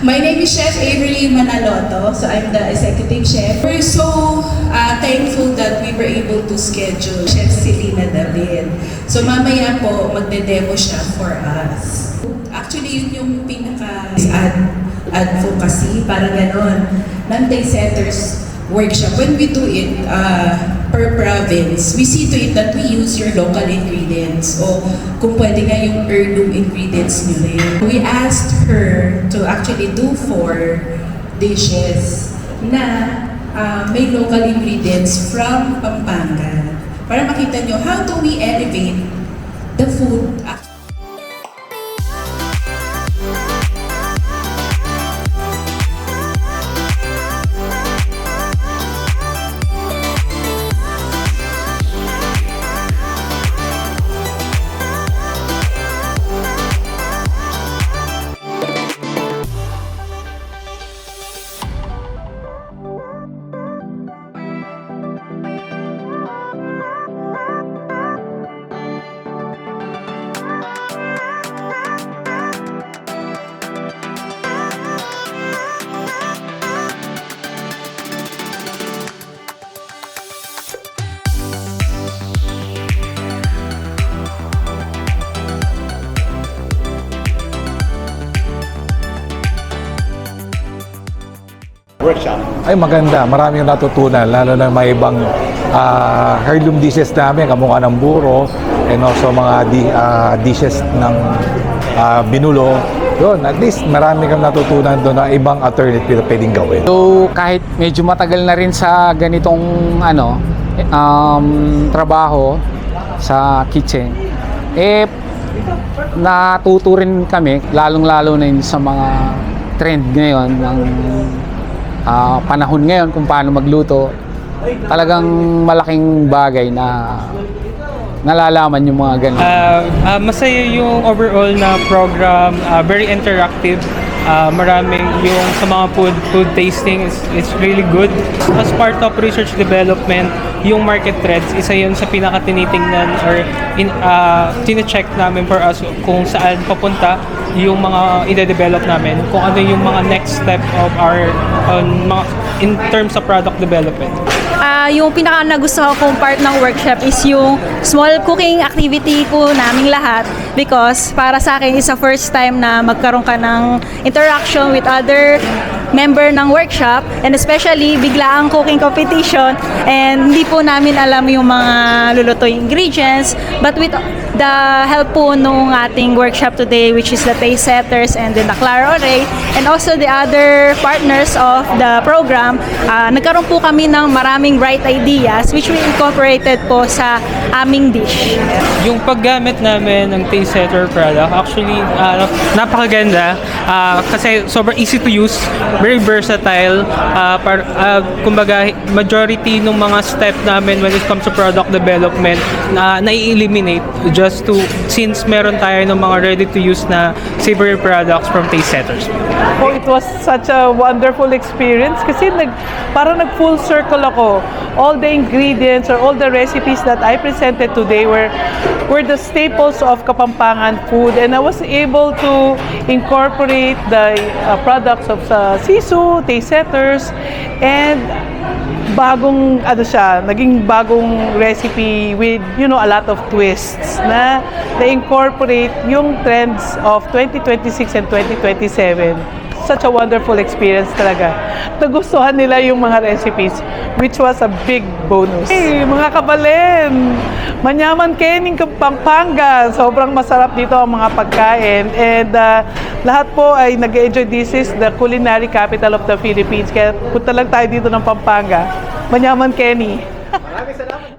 My name is Chef Avery Manaloto, so I'm the executive chef. We're so thankful that we were able to schedule Chef Selena David. So mamaya po, magde-demo siya for us. Actually, yun yung advocacy, para ganon, ng Taste Setters workshop. When we do it per province, we see to it that we use your local ingredients o kung pwede nga yung heirloom ingredients nyo rin. We asked her to actually do 4 dishes na may local ingredients from Pampanga para makita nyo how do we elevate the food. Workshop. Ay maganda, marami yung natutunan, lalo na may ibang heirloom dishes namin, kamukha ng buro, and also mga dishes ng binulo. Yun, at least marami kang natutunan doon na ibang alternative na pwedeng gawin. So kahit medyo matagal na rin sa ganitong trabaho sa kitchen, natuto rin kami, lalong-lalo na yun sa mga trend ngayon ng panahon ngayon kung paano magluto. Talagang malaking bagay na nalalaman yung mga ganun. Masaya yung overall na program, very interactive. Maraming yung sa mga food tasting is really good. As part of research development, yung market trends, isa yun sa pinaka-tinitingnan or tine-check namin for us kung saan papunta yung mga ide-develop namin, kung ano yung mga next step of our in terms of product development. Yung pinaka nagustuhan kong part ng workshop is yung small cooking activity ko naming lahat, because para sa akin is a first time na magkaroon ka ng interaction with other member ng workshop, and especially bigla ang cooking competition, and hindi po namin alam yung mga lulutoy ingredients, but with the help po nung ating workshop today, which is the Taste Setters and the Clara Oray, and also the other partners of the program, nagkaroon po kami ng maraming bright ideas which we incorporated po sa aming dish. Yung paggamit namin ng Taste Setter product, actually napakaganda kasi sobrang easy to use, very versatile. Kumbaga, majority ng mga step namin when it comes to product development na nai-eliminate since meron tayo ng mga ready to use na savory products from Taste Setters. Oh, it was such a wonderful experience kasi parang nag-full circle ako. All the ingredients or all the recipes that I presented today were the staples of Kapampangan food, and I was able to incorporate the products of Sisu, Taste Setters, and naging bagong recipe with, a lot of twists na incorporate yung trends of 2026 and 2027. Such a wonderful experience talaga. Nagustuhan nila yung mga recipes, which was a big bonus. Hey, mga kabalen! Manyaman kening Pampanga. Sobrang masarap dito ang mga pagkain. And lahat po ay nag-enjoy. This is the culinary capital of the Philippines. Kaya punta lang tayo dito ng Pampanga. Manyaman Kenny. Maraming salamat.